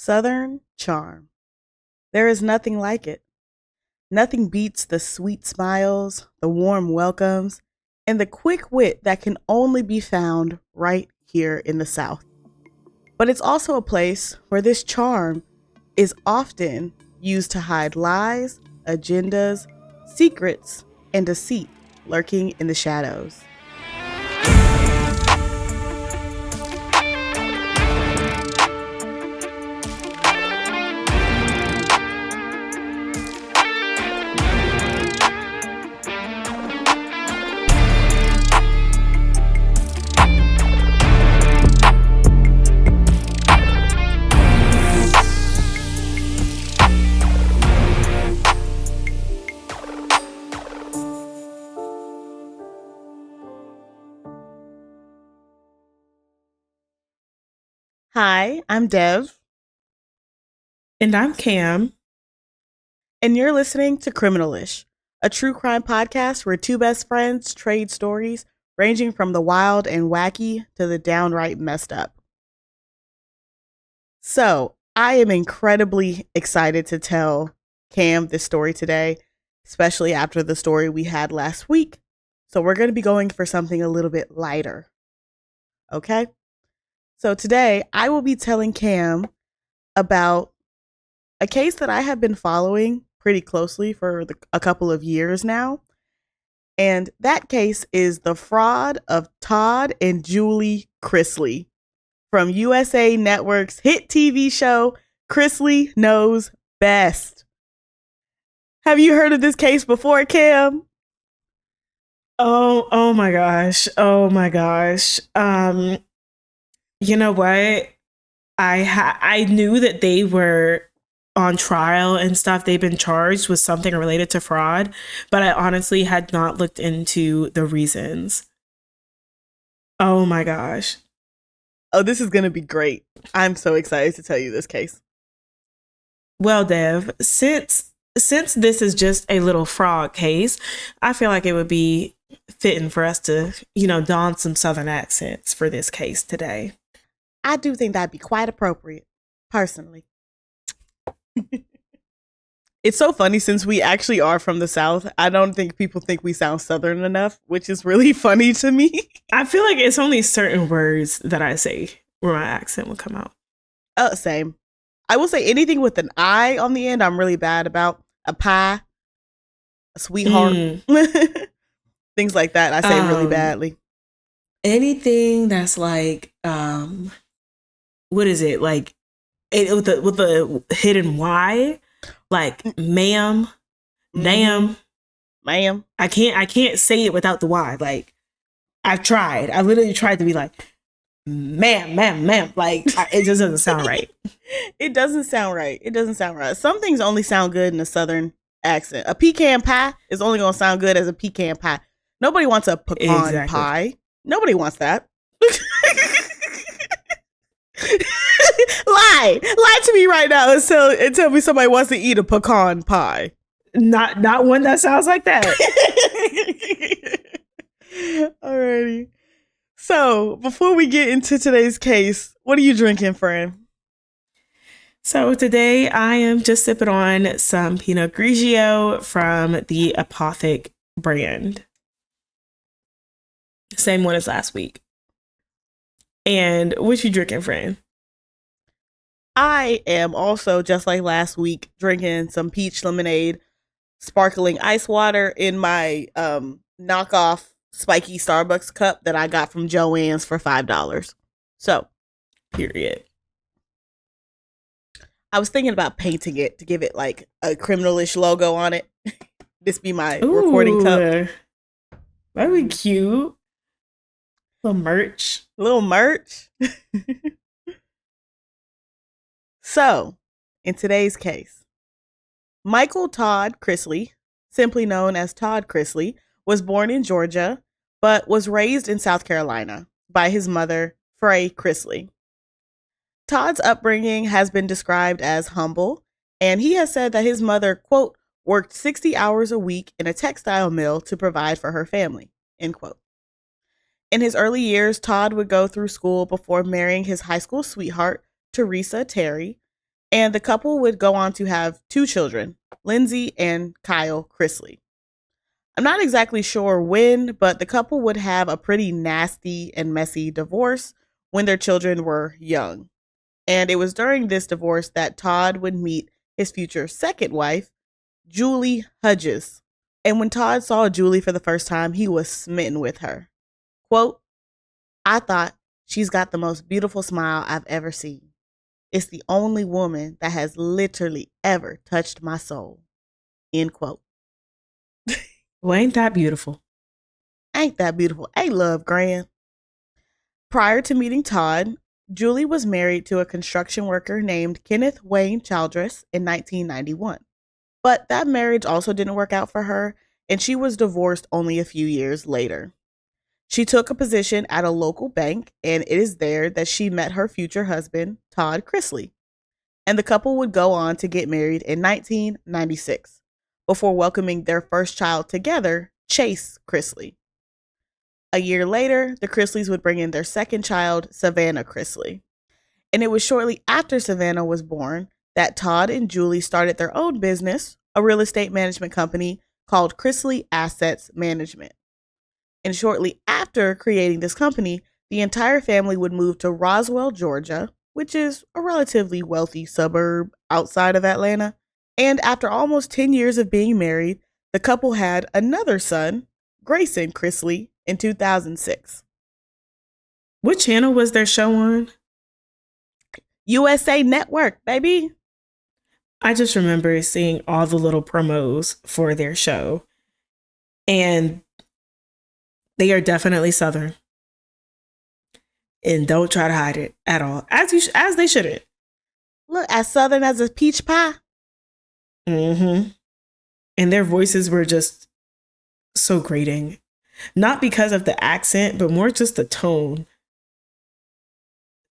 Southern charm. There is nothing like it. Nothing beats the sweet smiles, the warm welcomes, and the quick wit that can only be found right here in the South. But it's also a place where this charm is often used to hide lies, agendas, secrets, and deceit lurking in the shadows. Hi, I'm Dev, And I'm Cam. and you're listening to Criminalish, a true crime podcast where two best friends trade stories ranging from the wild and wacky to the downright messed up. So, I am incredibly excited to tell Cam this story today, especially after the story we had last week. So, we're going to be going for something a little bit lighter. Okay? So, today I will be telling Cam about a case that I have been following pretty closely for a couple of years now. And that case is the fraud of Todd and Julie Chrisley from USA Network's hit TV show, Chrisley Knows Best. Have you heard of this case before, Cam? Oh my gosh. Oh my gosh. You know what? I knew that they were on trial and stuff. They've been charged with something related to fraud, but I honestly had not looked into the reasons. Oh my gosh. Oh, this is going to be great. I'm so excited to tell you this case. Well, Dev, since this is just a little fraud case, I feel like it would be fitting for us to, don some Southern accents for this case today. I do think that'd be quite appropriate, personally. It's so funny since we actually are from the South. I don't think people think we sound Southern enough, which is really funny to me. I feel like it's only certain words that I say where my accent will come out. Same. I will say anything with an I on the end, I'm really bad about. A pie, a sweetheart, things like that. I say really badly. Anything that's like, what is it? Like it with the hidden Y, like ma'am, damn, ma'am. I can't say it without the Y. Like I've tried. I literally tried to be like, ma'am. Like it just doesn't sound right. It doesn't sound right. It doesn't sound right. Some things only sound good in a Southern accent. A pecan pie is only going to sound good as a pecan pie. Nobody wants a pecan pie. Nobody wants that. Lie to me right now and tell me somebody wants to eat a pecan pie. Not one that sounds like that. Alrighty. So before we get into today's case, what are you drinking, friend? So today I am just sipping on some Pinot Grigio from the Apothic brand. Same one as last week. And what you drinking, friend? I am also, just like last week, drinking some peach lemonade, sparkling ice water in my knockoff spiky Starbucks cup that I got from Joann's for $5. So, period. I was thinking about painting it to give it like a Criminalish logo on it. This be my recording cup. That'd be cute. Little merch. So, in today's case, Michael Todd Chrisley, simply known as Todd Chrisley, was born in Georgia, but was raised in South Carolina by his mother, Frey Chrisley. Todd's upbringing has been described as humble, and he has said that his mother, quote, worked 60 hours a week in a textile mill to provide for her family, end quote. In his early years, Todd would go through school before marrying his high school sweetheart, Teresa Terry, And the couple would go on to have two children, Lindsay and Kyle Chrisley. I'm not exactly sure when, but the couple would have a pretty nasty and messy divorce when their children were young. And it was during this divorce that Todd would meet his future second wife, Julie Hudges. And when Todd saw Julie for the first time, he was smitten with her. Quote, "I thought she's got the most beautiful smile I've ever seen. It's the only woman that has literally ever touched my soul." End quote. Well, ain't that beautiful? Ain't that beautiful? Ain't love grand? Prior to meeting Todd, Julie was married to a construction worker named Kenneth Wayne Childress in 1991. But that marriage also didn't work out for her, and she was divorced only a few years later. She took a position at a local bank, and it is there that she met her future husband, Todd Chrisley. And the couple would go on to get married in 1996 before welcoming their first child together, Chase Chrisley. A year later, the Chrisleys would bring in their second child, Savannah Chrisley. And it was shortly after Savannah was born that Todd and Julie started their own business, a real estate management company called Chrisley Assets Management. And shortly after creating this company, the entire family would move to Roswell, Georgia, which is a relatively wealthy suburb outside of Atlanta. And after almost 10 years of being married, the couple had another son, Grayson Chrisley, in 2006. What channel was their show on? USA Network, baby. I just remember seeing all the little promos for their show. And they are definitely Southern. And don't try to hide it at all. As they shouldn't. Look, as Southern as a peach pie. Mm-hmm. And their voices were just so grating. Not because of the accent, but more just the tone.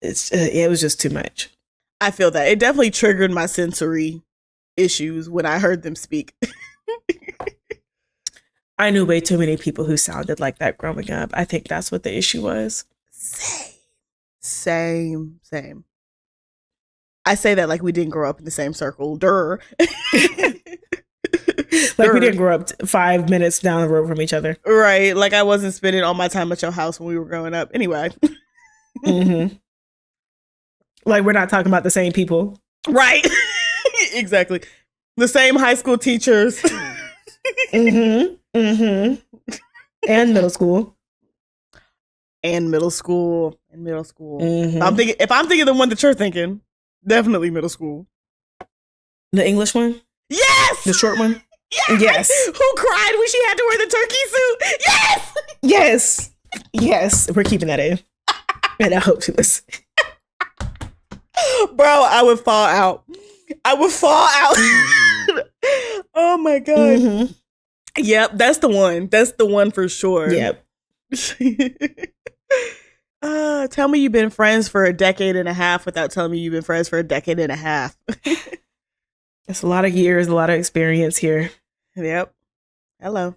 It was just too much. I feel that. It definitely triggered my sensory issues when I heard them speak. I knew way too many people who sounded like that growing up. I think that's what the issue was. Same. I say that like we didn't grow up in the same circle. Durr. Like we didn't grow up 5 minutes down the road from each other. Right. Like I wasn't spending all my time at your house when we were growing up. Anyway. Mm-hmm. Like we're not talking about the same people. Right. Exactly. The same high school teachers. Mm-hmm. Mm-hmm. And middle school. Mm-hmm. If I'm thinking the one that you're thinking, definitely middle school. The English one? Yes! The short one? Yes. Who cried when she had to wear the turkey suit? Yes! Yes. We're keeping that in. And I hope she was. Bro, I would fall out. Oh my God. Mm-hmm. Yep, that's the one for sure. Yep. Tell me you've been friends for a decade and a half without telling me you've been friends for a decade and a half. It's a lot of years, a lot of experience here. Yep. Hello.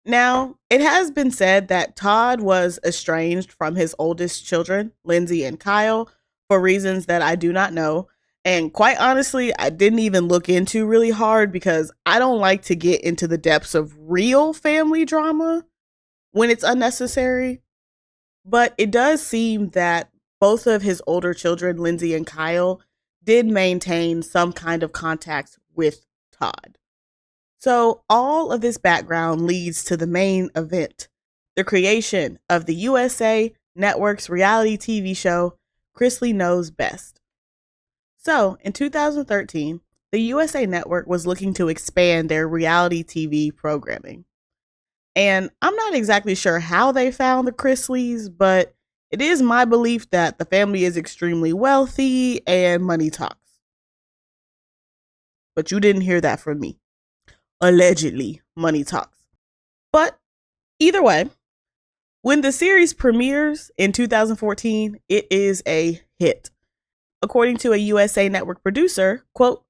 Now, it has been said that Todd was estranged from his oldest children, Lindsay and Kyle, for reasons that I do not know. And quite honestly, I didn't even look into really hard because I don't like to get into the depths of real family drama when it's unnecessary. But it does seem that both of his older children, Lindsay and Kyle, did maintain some kind of contact with Todd. So all of this background leads to the main event, the creation of the USA Network's reality TV show, Chrisley Knows Best. So in 2013, the USA Network was looking to expand their reality TV programming. And I'm not exactly sure how they found the Chrisleys, but it is my belief that the family is extremely wealthy and money talks. But you didn't hear that from me. Allegedly, money talks. But either way, when the series premieres in 2014, it is a hit. According to a USA Network producer, quote,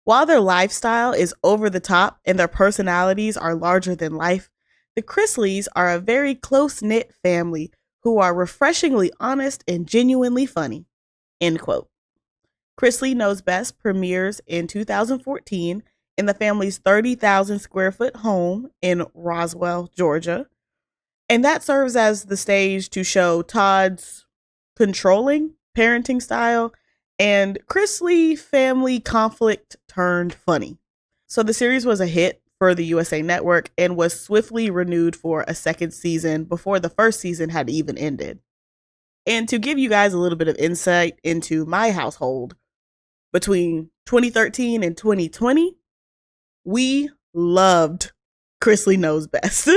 "While their lifestyle is over the top and their personalities are larger than life, the Chrisleys are a very close-knit family who are refreshingly honest and genuinely funny." End quote. Chrisley Knows Best premieres in 2014 in the family's 30,000 square foot home in Roswell, Georgia. And that serves as the stage to show Todd's controlling parenting style and Chrisley family conflict turned funny. So the series was a hit for the USA Network and was swiftly renewed for a second season before the first season had even ended. And to give you guys a little bit of insight into my household, between 2013 and 2020, we loved Chrisley Knows Best.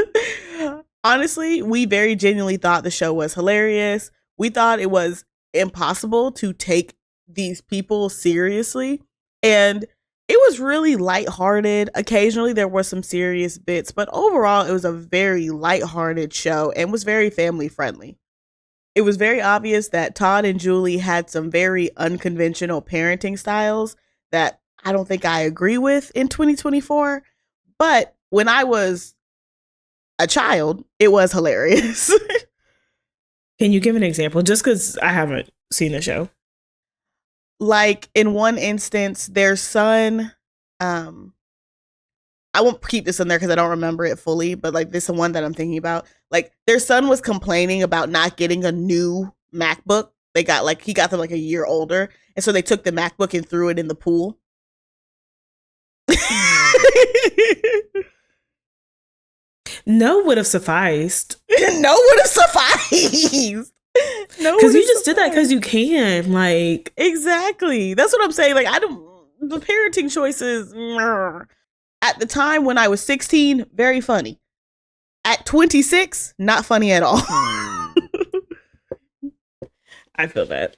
Honestly, we very genuinely thought the show was hilarious. We thought it was impossible to take these people seriously. And it was really lighthearted. Occasionally there were some serious bits, but overall it was a very lighthearted show and was very family friendly. It was very obvious that Todd and Julie had some very unconventional parenting styles that I don't think I agree with in 2024. But when I was a child, it was hilarious. Can you give an example? Just because I haven't seen the show. Like in one instance, their son, I won't keep this in there because I don't remember it fully, but like this is the one that I'm thinking about. Like their son was complaining about not getting a new MacBook. He got them like a year older. And so they took the MacBook and threw it in the pool. No would have sufficed. No would have sufficed. No, because you just did that because you can. Like, exactly. That's what I'm saying. Like, the parenting choices at the time when I was 16, very funny. At 26, not funny at all. I feel that.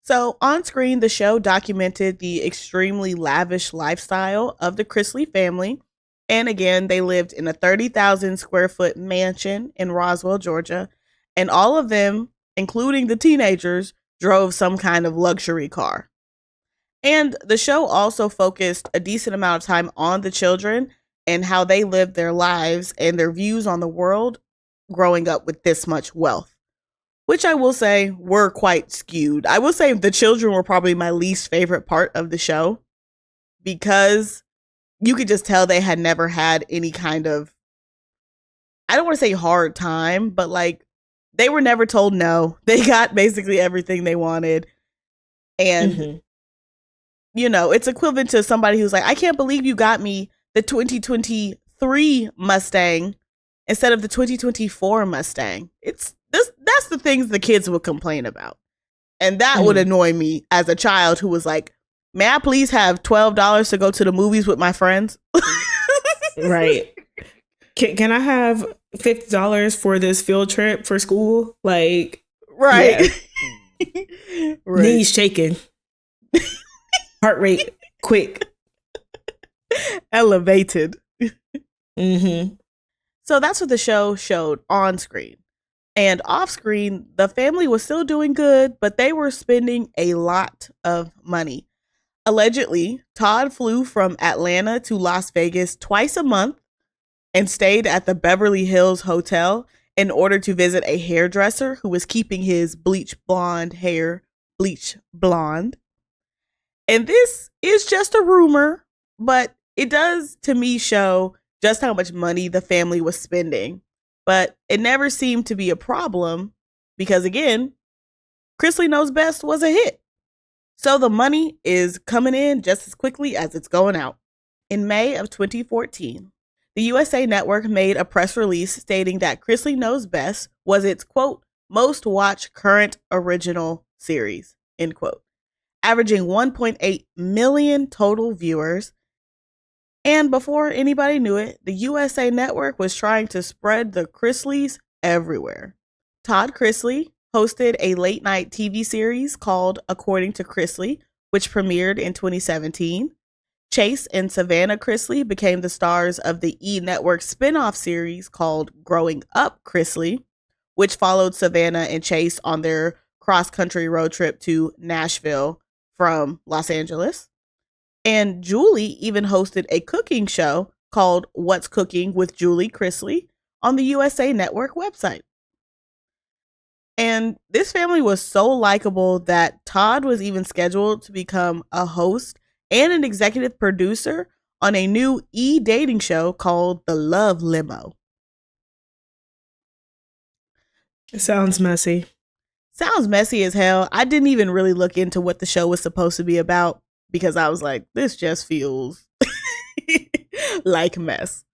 So on screen, the show documented the extremely lavish lifestyle of the Chrisley family. And again, they lived in a 30,000 square foot mansion in Roswell, Georgia. And all of them, including the teenagers, drove some kind of luxury car. And the show also focused a decent amount of time on the children and how they lived their lives and their views on the world growing up with this much wealth, which I will say were quite skewed. I will say the children were probably my least favorite part of the show because you could just tell they had never had any kind of, I don't want to say hard time, but like they were never told no. They got basically everything they wanted. And, you know, it's equivalent to somebody who's like, I can't believe you got me the 2023 Mustang instead of the 2024 Mustang. That's the things the kids would complain about. And that would annoy me as a child who was like, may I please have $12 to go to the movies with my friends? Right. Can I have $50 for this field trip for school? Like, right. Yeah. Right. Knees shaking. Heart rate quick. Elevated. So that's what the show showed on screen. And off screen, the family was still doing good, but they were spending a lot of money. Allegedly, Todd flew from Atlanta to Las Vegas twice a month and stayed at the Beverly Hills Hotel in order to visit a hairdresser who was keeping his bleach blonde hair bleach blonde. And this is just a rumor, but it does to me show just how much money the family was spending. But it never seemed to be a problem because, again, Chrisley Knows Best was a hit. So the money is coming in just as quickly as it's going out. In May of 2014, the USA Network made a press release stating that Chrisley Knows Best was its, quote, most watched current original series, end quote, averaging 1.8 million total viewers. And before anybody knew it, the USA Network was trying to spread the Chrisleys everywhere. Todd Chrisley hosted a late night TV series called According to Chrisley, which premiered in 2017. Chase and Savannah Chrisley became the stars of the E! Network spinoff series called Growing Up Chrisley, which followed Savannah and Chase on their cross-country road trip to Nashville from Los Angeles. And Julie even hosted a cooking show called What's Cooking with Julie Chrisley on the USA Network website. And this family was so likable that Todd was even scheduled to become a host and an executive producer on a new dating show called The Love Limo. It sounds messy. Sounds messy as hell. I didn't even really look into what the show was supposed to be about because I was like, this just feels like mess.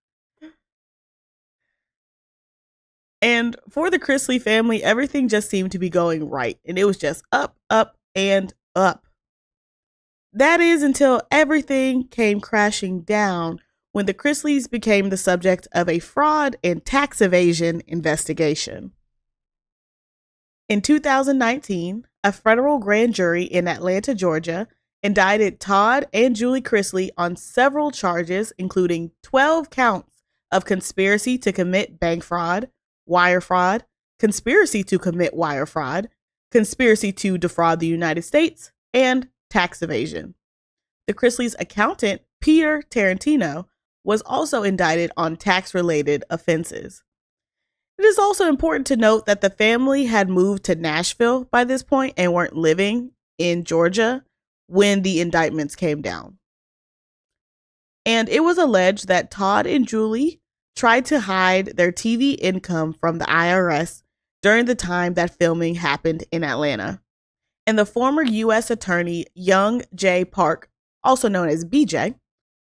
And for the Chrisley family, everything just seemed to be going right. And it was just up, up, and up. That is until everything came crashing down when the Chrisleys became the subject of a fraud and tax evasion investigation. In 2019, a federal grand jury in Atlanta, Georgia, indicted Todd and Julie Chrisley on several charges, including 12 counts of conspiracy to commit bank fraud, wire fraud, conspiracy to commit wire fraud, conspiracy to defraud the United States, and tax evasion. The Chrisleys' accountant, Peter Tarantino, was also indicted on tax-related offenses. It is also important to note that the family had moved to Nashville by this point and weren't living in Georgia when the indictments came down. And it was alleged that Todd and Julie tried to hide their TV income from the IRS during the time that filming happened in Atlanta. And the former U.S. Attorney Young J. Park, also known as BJ,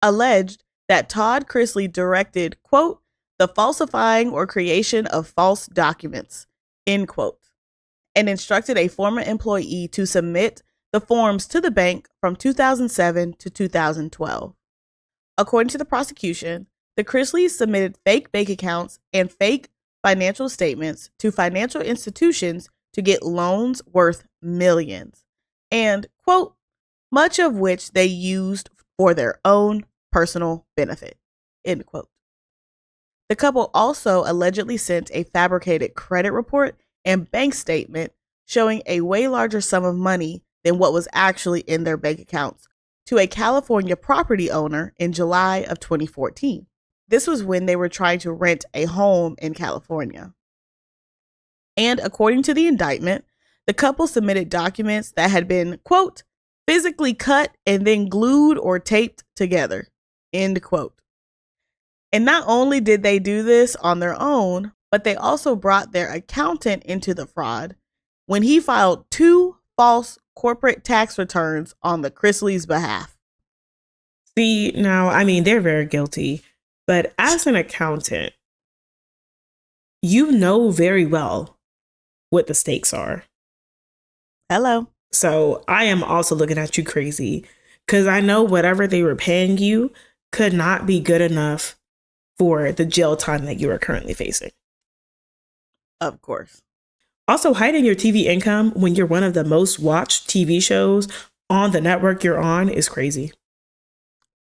alleged that Todd Chrisley directed, quote, the falsifying or creation of false documents, end quote, and instructed a former employee to submit the forms to the bank from 2007 to 2012. According to the prosecution, the Chrisleys submitted fake bank accounts and fake financial statements to financial institutions to get loans worth millions, and, quote, much of which they used for their own personal benefit, end quote. The couple also allegedly sent a fabricated credit report and bank statement showing a way larger sum of money than what was actually in their bank accounts to a California property owner in July of 2014. This was when they were trying to rent a home in California. And according to the indictment, the couple submitted documents that had been, quote, physically cut and then glued or taped together, end quote. And not only did they do this on their own, but they also brought their accountant into the fraud when he filed 2 false corporate tax returns on the Chrisleys' behalf. See, now, I mean, they're very guilty, but as an accountant, you know very well what the stakes are. Hello. So I am also looking at you crazy because I know whatever they were paying you could not be good enough for the jail time that you are currently facing. Of course. Also, hiding your TV income when you're one of the most watched TV shows on the network you're on is crazy.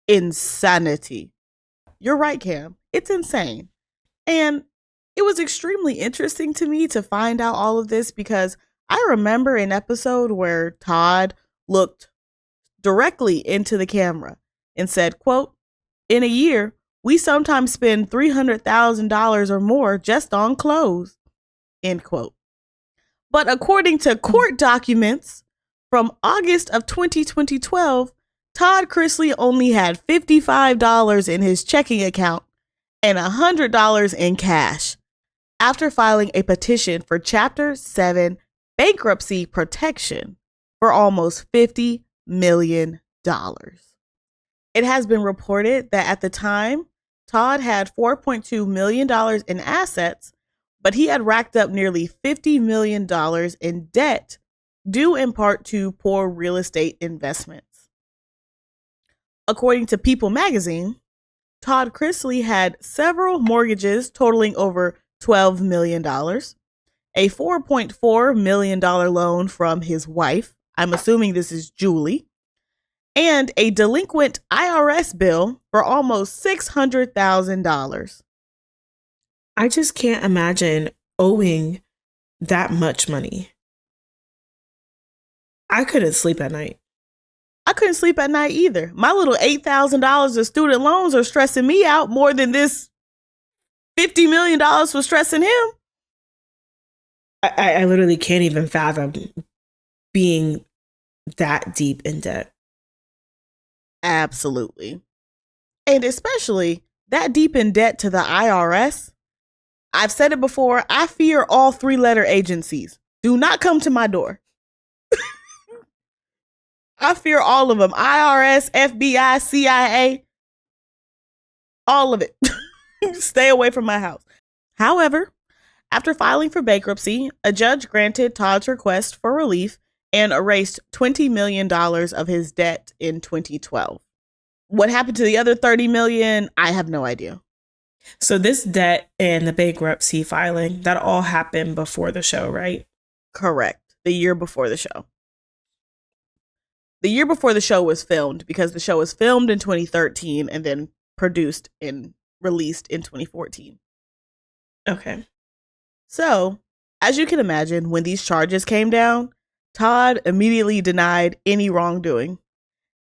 Insanity. You're right, Cam. It's insane. And it was extremely interesting to me to find out all of this because I remember an episode where Todd looked directly into the camera and said, quote, in a year, we sometimes spend $300,000 or more just on clothes, end quote. But according to court documents from August of 2012, Todd Chrisley only had $55 in his checking account and $100 in cash after filing a petition for Chapter 7 bankruptcy protection for almost $50 million. It has been reported that at the time, Todd had $4.2 million in assets, but he had racked up nearly $50 million in debt due in part to poor real estate investments. According to People magazine, Todd Chrisley had several mortgages totaling over $12 million, a $4.4 million loan from his wife, I'm assuming this is Julie, and a delinquent IRS bill for almost $600,000. I just can't imagine owing that much money. I couldn't sleep at night. I couldn't sleep at night either. My little $8,000 of student loans are stressing me out more than this $50 million was stressing him. I literally can't even fathom being that deep in debt. Absolutely. And especially that deep in debt to the IRS. I've said it before, I fear all three-letter agencies. Do not come to my door. I fear all of them. IRS, FBI, CIA, all of it. Stay away from my house. However, after filing for bankruptcy, a judge granted Todd's request for relief and erased $20 million of his debt in 2012. What happened to the other $30 million? I have no idea. So this debt and the bankruptcy filing, that all happened before the show, right? Correct. The year before the show. The year before the show was filmed, because the show was filmed in 2013 and then produced and released in 2014. Okay. So, as you can imagine, when these charges came down, Todd immediately denied any wrongdoing.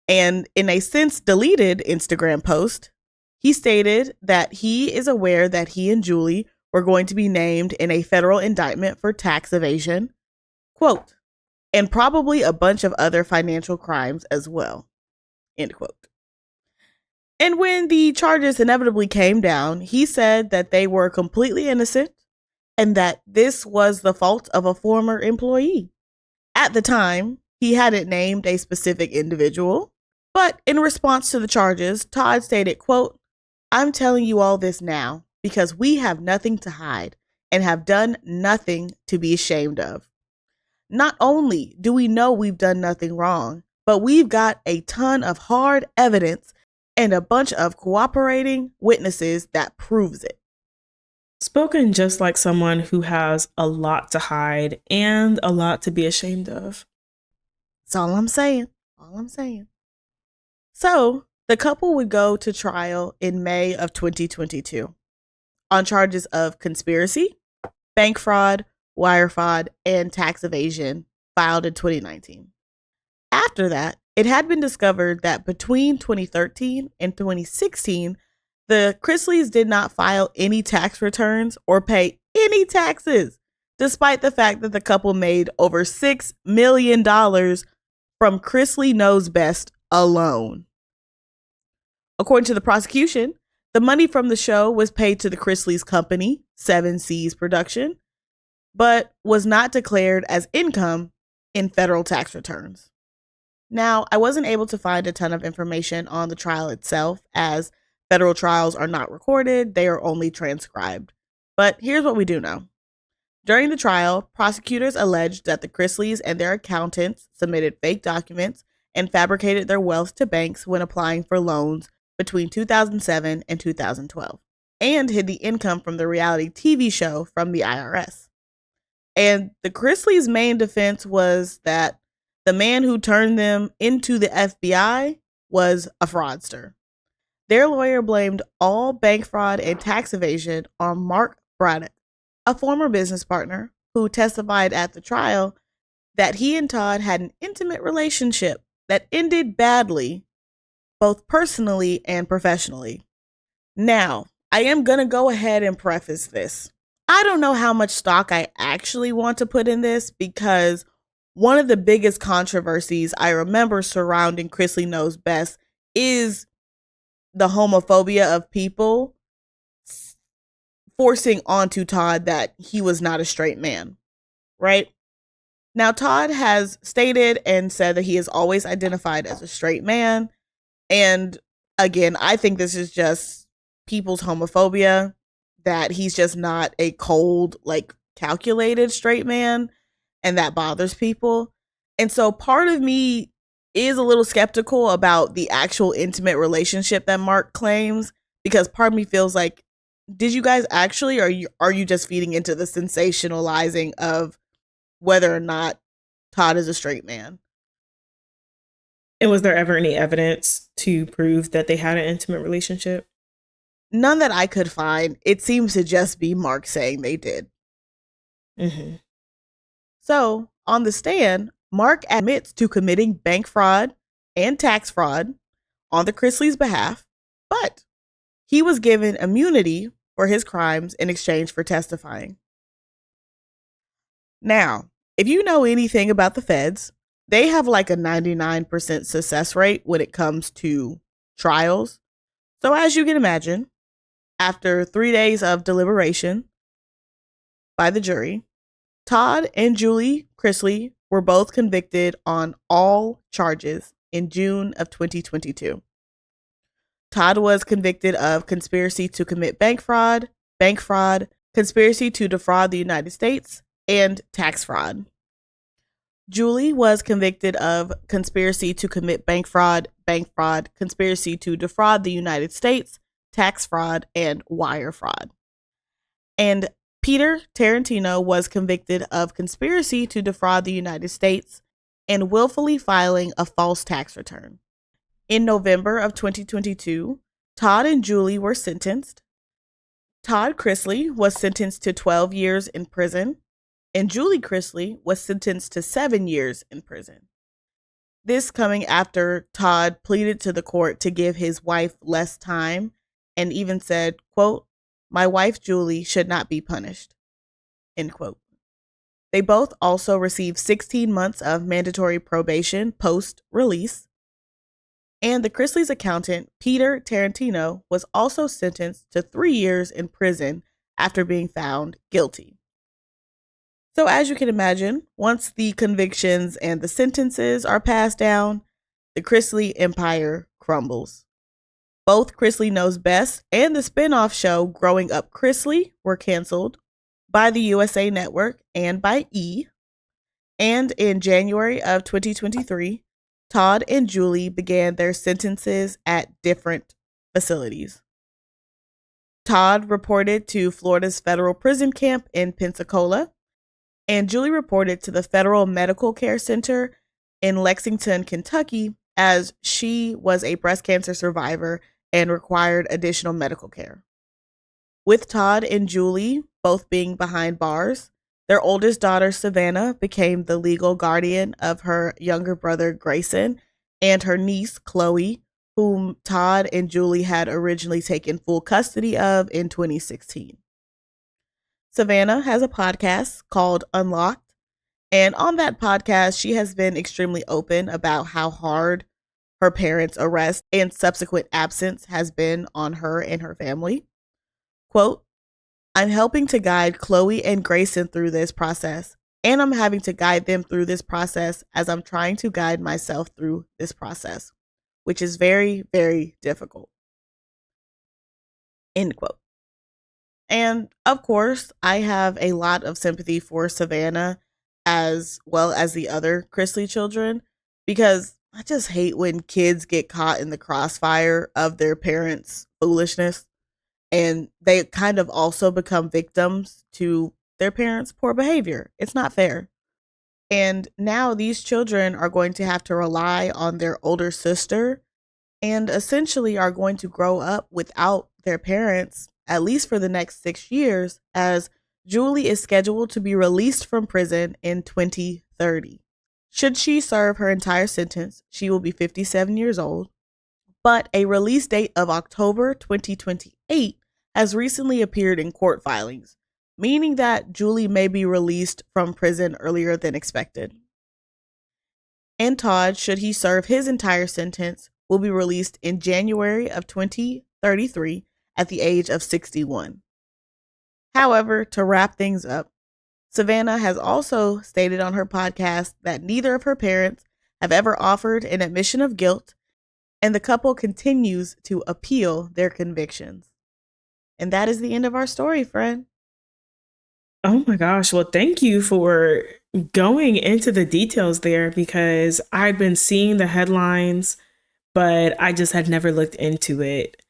And in a since deleted Instagram post, he stated that he is aware that he and Julie were going to be named in a federal indictment for tax evasion, quote, and probably a bunch of other financial crimes as well, end quote. And when the charges inevitably came down, he said that they were completely innocent and that this was the fault of a former employee. At the time, he hadn't named a specific individual, but in response to the charges, Todd stated, quote, I'm telling you all this now because we have nothing to hide and have done nothing to be ashamed of. Not only do we know we've done nothing wrong, but we've got a ton of hard evidence and a bunch of cooperating witnesses that proves it. Spoken just like someone who has a lot to hide and a lot to be ashamed of. That's all I'm saying. All I'm saying. So, the couple would go to trial in May of 2022 on charges of conspiracy, bank fraud, wire fraud, and tax evasion filed in 2019. After that, it had been discovered that between 2013 and 2016, the Chrisleys did not file any tax returns or pay any taxes, despite the fact that the couple made over $6 million from Chrisley Knows Best alone. According to the prosecution, the money from the show was paid to the Chrisleys' company, 7 Seas Production, but was not declared as income in federal tax returns. Now, I wasn't able to find a ton of information on the trial itself, as federal trials are not recorded, they are only transcribed. But here's what we do know. During the trial, prosecutors alleged that the Chrisleys and their accountants submitted fake documents and fabricated their wealth to banks when applying for loans between 2007 and 2012, and hid the income from the reality TV show from the IRS. And the Chrisleys' main defense was that the man who turned them into the FBI was a fraudster. Their lawyer blamed all bank fraud and tax evasion on Mark Braddock, a former business partner who testified at the trial that he and Todd had an intimate relationship that ended badly, both personally and professionally. Now, I am going to go ahead and preface this. I don't know how much stock I actually want to put in this, because one of the biggest controversies I remember surrounding Chrisley Knows Best is the homophobia of people forcing onto Todd that he was not a straight man, right? Now, Todd has stated and said that he has always identified as a straight man. And again, I think this is just people's homophobia, that he's just not a cold, like, calculated straight man, and that bothers people. And so part of me is a little skeptical about the actual intimate relationship that Mark claims, because part of me feels like, did you guys actually, or are you just feeding into the sensationalizing of whether or not Todd is a straight man? And was there ever any evidence to prove that they had an intimate relationship? None that I could find. It seems to just be Mark saying they did. Mm-hmm. So, on the stand, Mark admits to committing bank fraud and tax fraud on the Chrisleys' behalf, but he was given immunity for his crimes in exchange for testifying. Now, if you know anything about the feds, they have like a 99% success rate when it comes to trials. So, as you can imagine, after 3 days of deliberation by the jury, Todd and Julie Chrisley were both convicted on all charges in June of 2022. Todd was convicted of conspiracy to commit bank fraud, conspiracy to defraud the United States, and tax fraud. Julie was convicted of conspiracy to commit bank fraud, conspiracy to defraud the United States, tax fraud, and wire fraud. And Peter Tarantino was convicted of conspiracy to defraud the United States and willfully filing a false tax return. In November of 2022, Todd and Julie were sentenced. Todd Chrisley was sentenced to 12 years in prison, and Julie Chrisley was sentenced to 7 years in prison. This coming after Todd pleaded to the court to give his wife less time and even said, quote, "My wife Julie should not be punished," end quote. They both also received 16 months of mandatory probation post-release. And the Chrisleys' accountant, Peter Tarantino, was also sentenced to 3 years in prison after being found guilty. So as you can imagine, once the convictions and the sentences are passed down, the Chrisley empire crumbles. Both Chrisley Knows Best and the spin-off show Growing Up Chrisley were canceled by the USA Network and by E! And in January of 2023, Todd and Julie began their sentences at different facilities. Todd reported to Florida's federal prison camp in Pensacola, and Julie reported to the Federal Medical Care Center in Lexington, Kentucky, as she was a breast cancer survivor and required additional medical care. With Todd and Julie both being behind bars, their oldest daughter, Savannah, became the legal guardian of her younger brother, Grayson, and her niece, Chloe, whom Todd and Julie had originally taken full custody of in 2016. Savannah has a podcast called Unlocked, and on that podcast, she has been extremely open about how hard her parents' arrest and subsequent absence has been on her and her family. Quote, "I'm helping to guide Chloe and Grayson through this process, and I'm having to guide them through this process as I'm trying to guide myself through this process, which is very, very difficult." End quote. And of course, I have a lot of sympathy for Savannah as well as the other Chrisley children, because I just hate when kids get caught in the crossfire of their parents' foolishness and they kind of also become victims to their parents' poor behavior. It's not fair. And now these children are going to have to rely on their older sister and essentially are going to grow up without their parents, at least for the next 6 years, as Julie is scheduled to be released from prison in 2030. Should she serve her entire sentence, she will be 57 years old, but a release date of October 2028 has recently appeared in court filings, meaning that Julie may be released from prison earlier than expected. And Todd, should he serve his entire sentence, will be released in January of 2033 at the age of 61. However, to wrap things up, Savannah has also stated on her podcast that neither of her parents have ever offered an admission of guilt, and the couple continues to appeal their convictions. And that is the end of our story, friend. Oh my gosh. Well, thank you for going into the details there, because I'd been seeing the headlines, but I just had never looked into it.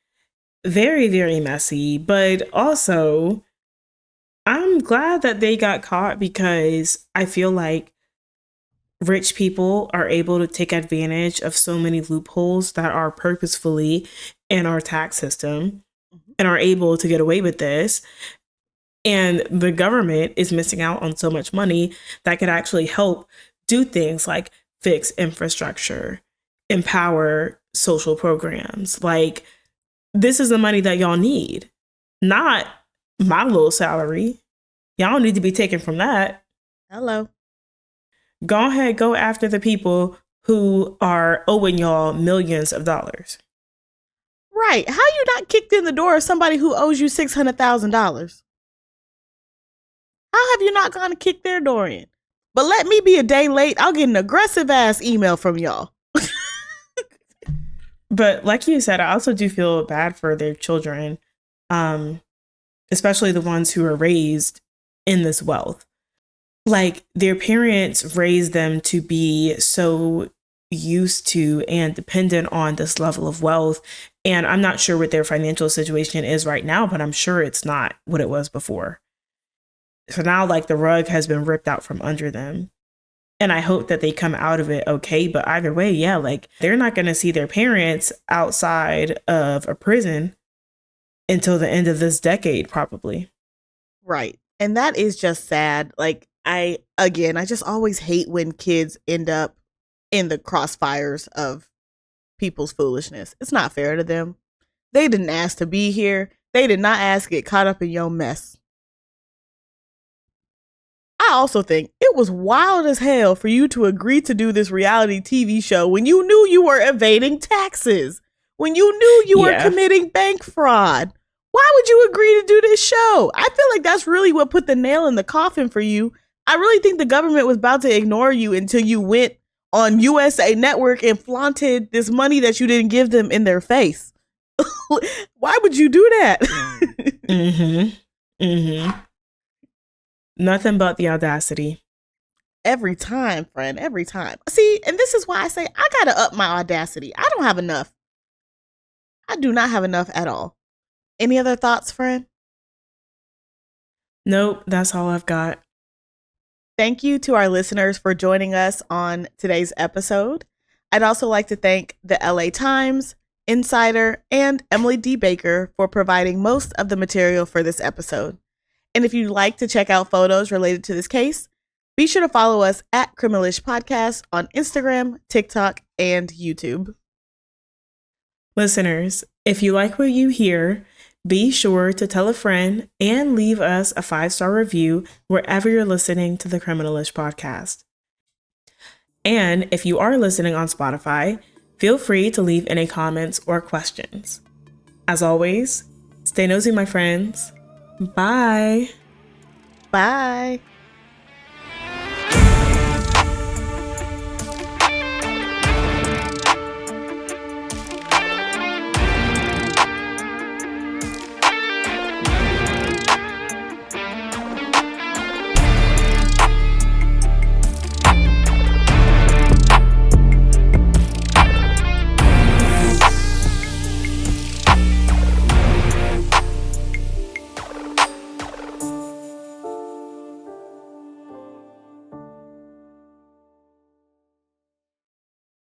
Very, very messy. But also, I'm glad that they got caught, because I feel like rich people are able to take advantage of so many loopholes that are purposefully in our tax system and are able to get away with this. And the government is missing out on so much money that could actually help do things like fix infrastructure, empower social programs. Like, this is the money that y'all need, not my little salary. Y'all need to be taken from that. Hello. Go ahead, go after the people who are owing y'all millions of dollars. Right. How you not kicked in the door of somebody who owes you $600,000? How have you not gone to kick their door in? But let me be a day late. I'll get an aggressive ass email from y'all. But like you said, I also do feel bad for their children, especially the ones who are raised in this wealth. Like, their parents raised them to be so used to and dependent on this level of wealth. And I'm not sure what their financial situation is right now, but I'm sure it's not what it was before. So now, like, the rug has been ripped out from under them. And I hope that they come out of it okay. But either way, yeah, like, they're not going to see their parents outside of a prison until the end of this decade, probably. Right. And that is just sad. Like, I just always hate when kids end up in the crossfires of people's foolishness. It's not fair to them. They didn't ask to be here. They did not ask to get caught up in your mess. I also think it was wild as hell for you to agree to do this reality TV show when you knew you were evading taxes, when you knew you were committing bank fraud. Why would you agree to do this show? I feel like that's really what put the nail in the coffin for you. I really think the government was about to ignore you until you went on USA Network and flaunted this money that you didn't give them in their face. Why would you do that? Nothing but the audacity. Every time, friend, every time. See, and this is why I say I gotta up my audacity. I don't have enough. I do not have enough at all. Any other thoughts, friend? Nope, that's all I've got. Thank you to our listeners for joining us on today's episode. I'd also like to thank the LA Times, Insider, and Emily D. Baker for providing most of the material for this episode. And if you'd like to check out photos related to this case, be sure to follow us at Criminalish Podcast on Instagram, TikTok, and YouTube. Listeners, if you like what you hear, be sure to tell a friend and leave us a 5-star review wherever you're listening to the Criminalish Podcast. And if you are listening on Spotify, feel free to leave any comments or questions. As always, stay nosy, my friends. Bye. Bye.